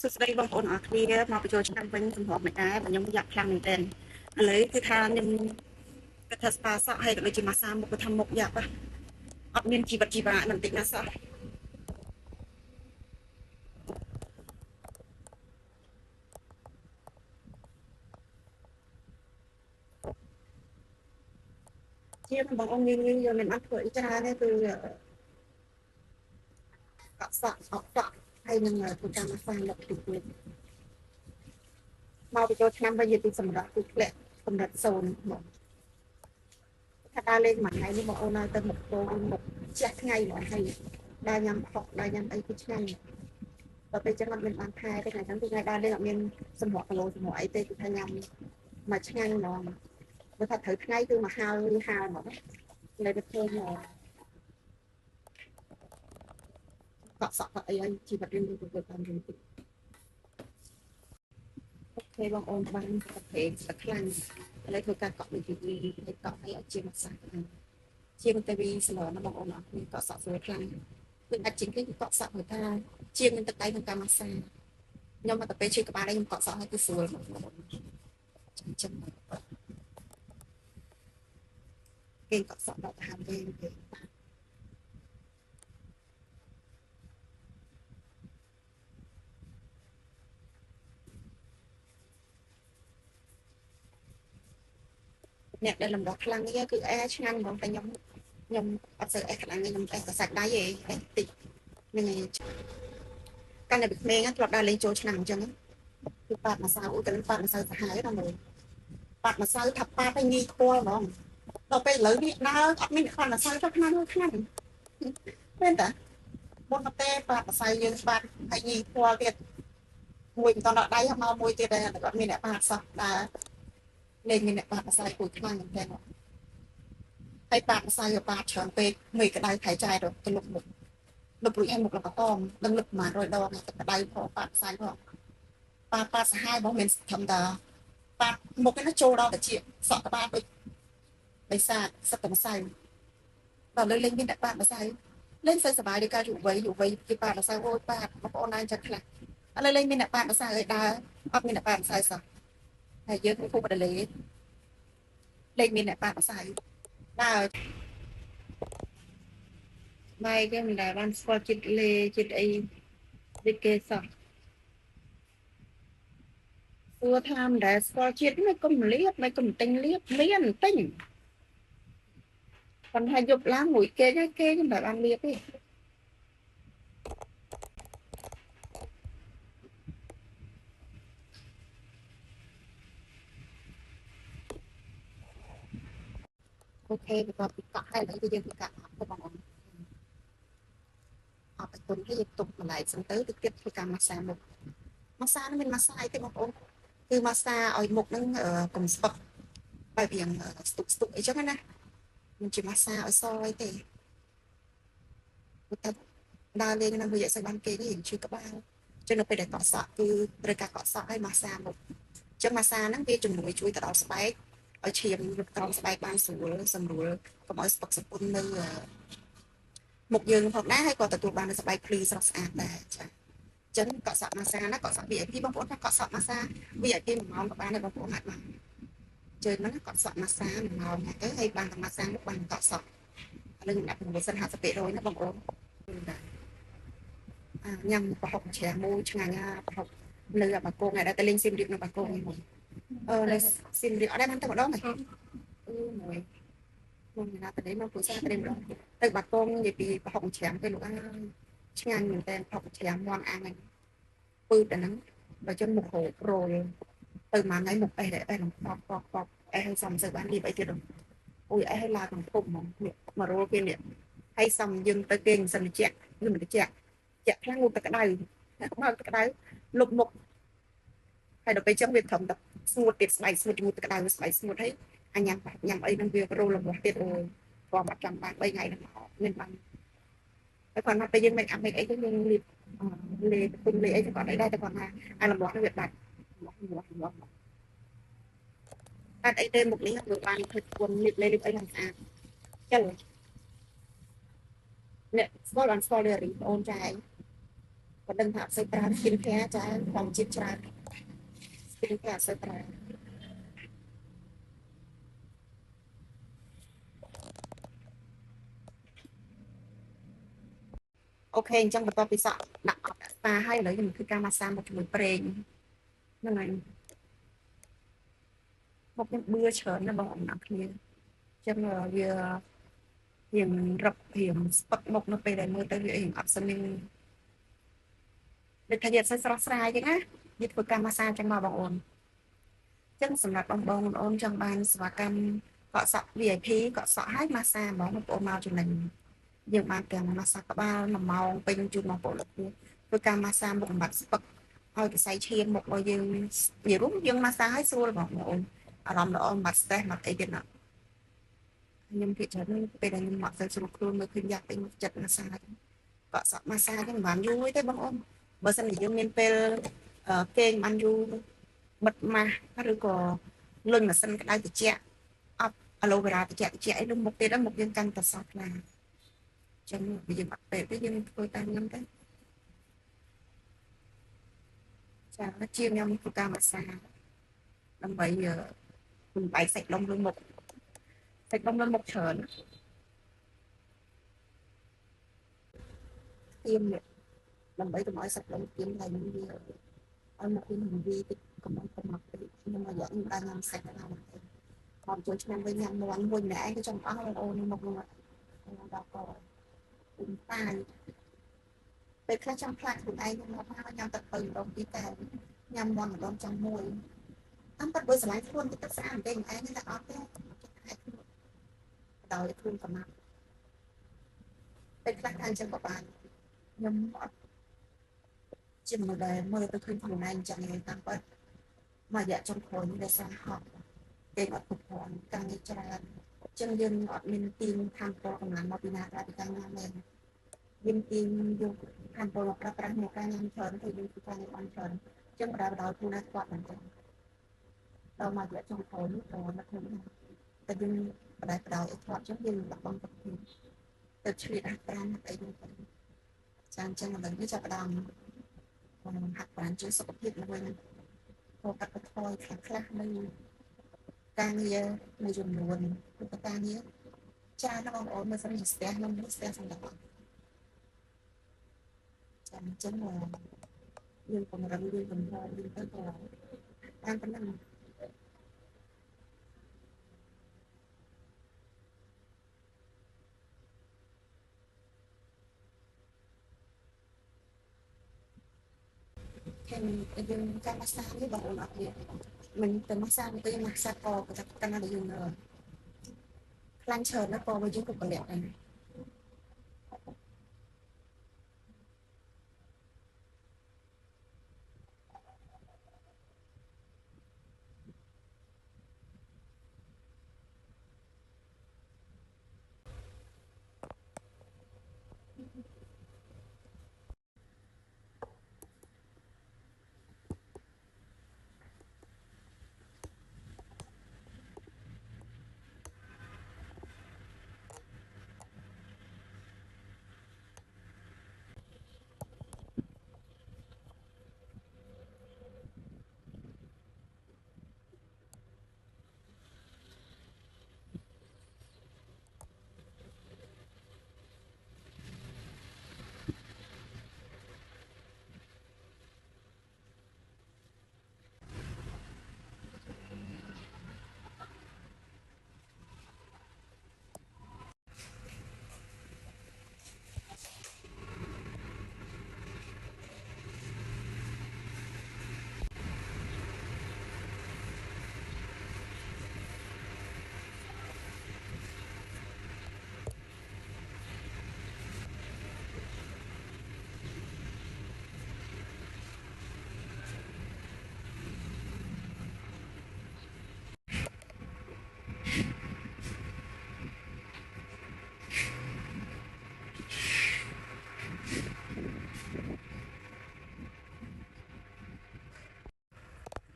សួស្តីបងប្អូនអរគ្នាមកបញ្ចូលឆ្នាំវិញសម្រាប់មិនដែរខ្ញុំอยากខ្លាំងមែនទែនឥឡូវគឺថាខ្ញុំគាត់ថាស្ប៉ាសក់ហើយក៏ដូចជាម៉ាស្សាមុខគាត់ថាមុខយ៉ាប់អត់មានជីវិតជីវ៉ាមិនតិចណាសោះជាបងប្អូនយើងមិនអត់ធ្វើអីច្រើនទេគឺកក់សក់អត់សក់ហើយនឹងធ្វើការម៉ាស្សាមុខទីទៀតមកបញ្ចូលឆ្នាំវិញនិយាយពីសម្រាប់គឺធ្លាក់កម្រិត0មកថាដើរលេងមួយថ្ងៃនេះបងប្អូនទៅមុខពោមុខជះថ្ងៃមកហើយដើរញ៉ាំផុកដើរញ៉ាំអីគឺឆ្ងាញ់ដល់ពេលចឹងអត់មានបានថែទេថ្ងៃហ្នឹងគឺថ្ងៃដើរលេងអត់មានសម្រក់គីឡូសម្រក់អីទេគឺថាញ៉ាំមកឆ្ងាញ់ហ្មងបើថាត្រូវថ្ងៃគឺមកហាលឬហាលហ្មងនៅទៅឃើញកក់សក់អីហើយជីវិតយើងទៅតាមរឿងតិចអូខេបងអូនបានប្រភេទស្ខ្លាំងឥឡូវធ្វើការកក់វិធីហើយកក់ឲ្យជាមកសាជាងទៅវីស្លណាបងអូនអត់មានកក់សក់ស្រួលខ្លាំងគឺអាចជាងគេកក់សក់ព្រោះថាជាងនឹងទឹកដៃក្នុងការម៉ាស្សាខ្ញុំមកទៅពេលជិះក្បាលនេះខ្ញុំកក់សក់ឲ្យគឺស្រួលបងប្អូនចឹងគេកក់សក់ដល់តាមគេអ្នកដែលលំដោះខ្លាំងនេះគឺអែឆ្ងាញ់ហ្មងតែខ្ញុំអត់សូវអែខ្លាំងខ្ញុំអែតែសាច់ដៃឯងតិចហ្នឹងឯងកាន់តែពីក្មេងធ្លាប់ដើរលេងចូលឆ្នាំអញ្ចឹងគឺប៉ាត់ម្សៅទៅប៉ាត់ម្សៅសាហាវដល់មើលប៉ាត់ម្សៅថាប៉ាត់ឲ្យងាយខ្វល់ហ្មងដល់ពេលឥឡូវនេះដើរអត់មានខ្វល់ម្សៅទៅឆ្នាំមែនតាមុនមកទេប៉ាត់ម្សៅយើងប៉ាត់ឲ្យងាយខ្វល់ទៀតមួយបន្តដល់ដៃមកមួយទៀតដែរតែគាត់មានអ្នកប៉ាត់សោះដើរលេងមានអ្នកប៉ាត់ម្សៅគួយខ្លាំងមែនទេហើយប៉ាត់ម្សៅប៉ាត់ច្រើនពេកមេក្តៅថៃចាយទៅលុបមុខលុបរួចឲ្យមុខលកតមដឹងលុបប្រហែល100ដងតែក្តៅផងប៉ាត់ម្សៅផងប៉ាត់សាហាវបងមានធម្មតាប៉ាត់មុខនេះចូលដល់តែជាសក់ក្បាលដូចបិសាចសឹកតែម្សៅដល់លេងមានតែប៉ាត់ម្សៅលេងសើសบายដោយការយុវ័យគឺប៉ាត់ម្សៅអូយប៉ាត់បងប្អូនណាចិត្តខ្លះឥឡូវលេងមានតែប៉ាត់ម្សៅឲ្យដើរអត់មានតែប៉ាត់ម្សៅសោះហើយយើងពុកបដលេលេងមានតែប៉ាត់ម្សៅដើរបាយគេមិនដែលបានស្គាល់ចិត្តលេចិត្តអីដូចគេសោះសួរថាមិនដែលស្គាល់ជាតិមិនកុំលៀបមិនកុំទិញលៀបមានទិញប៉ុន្តែយប់ឡើងមួយគេគេមិនដែលបានលៀបទេអូខេបន្ទាប់ពីកក់ហើយឥឡូវគឺយើងធ្វើការអត់ទៅបងប្អូនអត់ទៅទៅយើងទុកបន្លែសិនទៅទៀតធ្វើការម៉ាស្សាមុខម៉ាស្សានេះមានម៉ាស្សាអីទេបងប្អូនគឺម៉ាស្សាឲ្យមុខហ្នឹងកុំស្ពឹកបែបយ៉ាងស្ទុកអីចឹងណាមិនជាម៉ាស្សាឲ្យសអីទេតែដើរលេងនៅវាស្អីបានគេនេះឈឺក្បាលចឹងនៅពេលដែលកក់សក់គឺត្រូវការកក់សក់ឲ្យម៉ាស្សាមុខចឹងម៉ាស្សាហ្នឹងវាជំនួយជួយទៅដល់ស្បែកឲ្យឈាមរត់ត្រង់ស្បែកបានស្រួលសម្រួលកុំឲ្យស្ពឹកសពុននៅមុខយើងផងដែរហើយក៏ទទួលបានស្បែកភ្លឺស្រស់ស្អាតដែរចា៎ចឹងកក់សក់ម៉ាស្សាណាកក់សក់ VIP បងប្អូនថាកក់សក់ម៉ាស្សា VIP 1ម៉ោងក៏បានដែរបងប្អូនអាចបានជើងហ្នឹងកក់សក់ម៉ាស្សា1ម៉ោងទៅហើយបានតែម៉ាស្សាមុខបានកក់សក់ឥឡូវខ្ញុំដាក់ប្រសិន50%ណាបងប្អូនញ៉ាំប្រហុកជ្រះមួយឆ្ងាញ់ប្រហុកនៅបាគងឯតែលេងស៊ីមរៀបនៅបាគងនេះមួយនៅស៊ីមរៀបអត់ដែរបានទៅម្ដងហ៎មួយមកណាទៅនេះមកពូសាទៅម្ដងទៅបាគងនិយាយពីប្រហុកជ្រាំទៅលោកអើយឆ្ងាញ់មែនតើប្រហុកជ្រាំមាន់អាំងហ្នឹងពឺតែហ្នឹងបើចឹងមុខរោរលទៅមួយថ្ងៃមុខអេះនឹងពកអេះសំសើបានលៀបអីទៀតអូយអេះឲ្យឡាកំភុំហ្មងនេះមករោគេនេះហើយសំយើងទៅគេមិនសិនជានឹងមិនជាជាក់ខ្លាំងងូតទឹកក្តៅបើទឹកក្តៅលុបមុខហើយដល់ពេលចឹងវាត្រឹមតែស្ងួតទៀតស្បែកស្ងួតជាមួយទឹកក្តៅស្បែកស្ងួតហើយអញញ៉ាំអីនឹងវារោលរបស់ទៀតអូយក៏មកចាំបាន3ថ្ងៃហ្នឹងមានបានតែគាត់មកពេលយើងមិនអាប់មិនអីទៅយើងលេពុំលេអីទៅគាត់អីដែរតែគាត់ថាអារំលោះនឹងវាដាច់អត់អីទេមុខនេះវាបានធ្វើគុំលៀបលេអីហ្នឹងស្អាតចឹងអ្នកស្គាល់បានស្គាល់លេរីអូនចាយ ក៏ដឹងថាអត់សូវប្រើស្គីនខែចាធម្មជាតិច្រើនស្គីនខែអត់សូវប្រើអូខេអញ្ចឹងបន្ទាប់ពីសក់ដាក់អត់ស្ប៉ាហើយឥឡូវយើងធ្វើការម៉ាស្សាមកជាមួយប្រេងហ្នឹងហើយមកខ្ញុំបឿច្រើនណាបងប្អូនអរគ្នាអញ្ចឹងវារៀងរឹបរៀងស្ពឹកមុខនៅពេលដែលមើលទៅវារៀងអត់ស្មានដូចថាយើងអត់សូវស្រស់ស្រាយទេណាយើងធ្វើការម៉ាស្សាចឹងមកបងប្អូនចឹងសម្រាប់បងប្អូនចង់បានសេវាកម្មកក់សក់ VIP កក់សក់ឲ្យម៉ាស្សាបងប្អូនមកចំណេញយើងបានទាំងម៉ាស្សាក្បាល1ម៉ោងពេញជូនបងប្អូនធ្វើការម៉ាស្សាមុខបំបត្តិស្ពឹកឲ្យវិស័យឈាមមុខរបស់យើងនិយាយរួមយើងម៉ាស្សាឲ្យស្រួលបងប្អូនអារម្មណ៍ល្អបំបត្តិ stress មកអីទៀតណាខ្ញុំភាគច្រើនពេលដែលខ្ញុំមកទៅស្រួលខ្លួនមើលឃើញយ៉ាប់ពេញចិត្តម៉ាស្សាកក់សក់ម៉ាស្សាហ្នឹងមិនបានយូរទេបងប្អូនបើសិនជាយើងមានពេលគេងបានយូរបិទម៉ាស់ឬក៏លុញម៉ាស៊ីនក្តៅត្រជាក់អត់អាឡូវេរ៉ាត្រជាក់អីលើមុខទៀតមុខយើងកាន់តែសក់ខ្លាំងចឹងវាយើងអត់ពេលទេយើងធ្វើតាមហ្នឹងទៅចាជាងខ្ញុំធ្វើការម៉ាស្សាដើម្បីបំបែកសាច់ដុំលើមុខសាច់ដុំលើមុខច្រើនទៀមដើម្បីកុំឲ្យសាច់ដុំទៀមឡើងវាឲ្យមកវិញវាតិចកុំឲ្យកំណត់ពេកខ្ញុំរយៈខ្ញុំបានញ៉ាំសាច់ខ្លាំងមកចូលឆ្នាំវិញញ៉ាំមាន់មួយម្នាក់ឯងក៏ចង់អស់អូនមកមកដល់ក៏តាយពេលខ្លះចង់ផ្លាច់ខ្លួនឯងមកមកញ៉ាំទឹកទៅម្ដងពីរតែញ៉ាំមាន់ម្ដងចង់មួយតាមពិតបើស្រឡាញ់ខ្លួនទឹកស្អាតតែឯងតែអត់ទេដោយខ្លួនកំណាត់ពេលខ្លះថាអញ្ចឹងក៏បានខ្ញុំអត់ជាមនុស្សដែលមើលទៅឃើញខ្លួនឯងចឹងតាមពិតមករយៈចុងក្រោយនេះដែលសារហត់គេអត់គ្រប់គ្រាន់ការងារច្រើនចឹងយើងអត់មានទីមខាងពលកម្លាំងមកពីណាក្រៅពីការញ៉ាំទេយើងទីមយកខាងពលមកប្រើប្រាស់ក្នុងការញ៉ាំច្រើនទៅយើងធ្វើការងារបានច្រើនចឹងបដៅដល់ខ្លួនឯងគាត់មិនចឹងដល់មករយៈចុងក្រោយនេះក៏នឹកឃើញតែយើងបដៅឲ្យគាត់ចឹងយើងបាត់បង់ទឹកទៅឆ្លៀតហាត់ប្រាណអីហ្នឹងចាអញ្ចឹងឥឡូវនេះចាប់ផ្ដើមហាត់ប្រាណជួយសុខភាពមួយក៏កាត់បន្ថយខ្លះនៅការងារមួយចំនួនគឺការងារចាស់បងប្អូនមើលសិនជាស្ទះខ្ញុំស្ទះសម្រាប់ចាអញ្ចឹងយើងពង្រឹងយើងបន្តយើងទៅក៏បានប៉ុណ្ណឹងខាងយើងចាំម៉ាស្សានេះបងប្អូនអត់ទៀតមិនទៅម៉ាស្សាទៅម៉ាស្សាក៏កាន់តែយើងខ្លាំងច្រើនណាស់ក៏យើងក៏ប្រលាក់ដែរ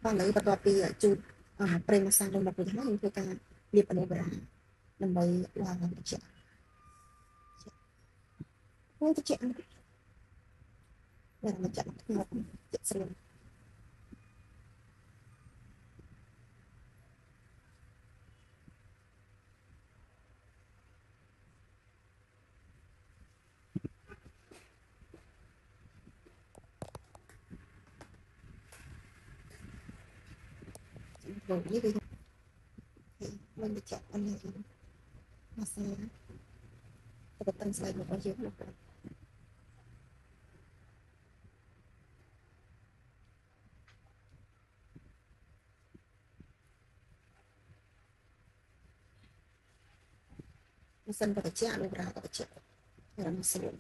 បាទឥឡូវបន្ទាប់ពីជូតប្រេងម៉ាស្សារបស់មកវិញហើយយើងធ្វើការលាបអាឡូវេរ៉ាដើម្បីឡើងត្រជាក់ត្រជាក់ mình chọn một chọn sườn rồi như vậy thì mình chọn anh này mà sẽ có tăng sai một bao nhiêu một sân có thể chạm được ra có thể chạm là một sườn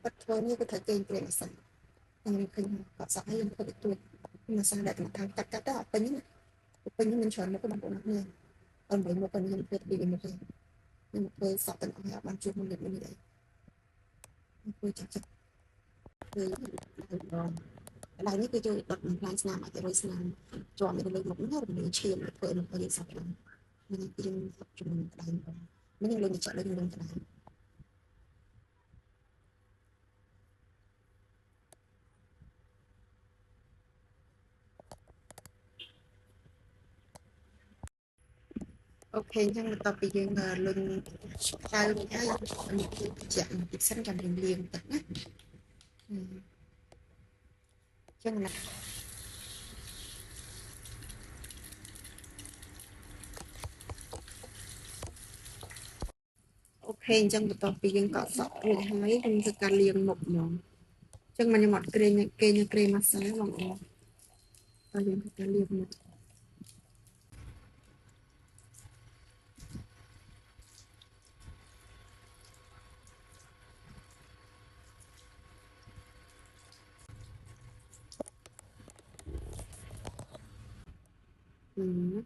bắt thôi như có thể kênh để mà sẵn anh khinh có sẵn hay có thể tuổi mà sang đại thằng cắt cắt đó tính mình chọn một cái bản đồ này còn với một phần nhân việc bị một cái nhưng mà tôi sắp tận họ ban chung một điểm như đấy tôi chắc chắn với lại như cái chơi đặt plan nam ở cái nam chọn mình lên một hết mình chia một phần một cái sắp lắm mình cái sắp chung cái đấy mình lên chọn lên cái đấy ok nhưng mà tập bây giờ lên tay mình hay mình chạm mình sẵn cho mình liền tập á chứ là ok chẳng mà tập bây giờ có sọt rồi hai mình sẽ cả liền một nhóm chẳng mà như một kê mà sáng lòng ta liền cả liền một ừ.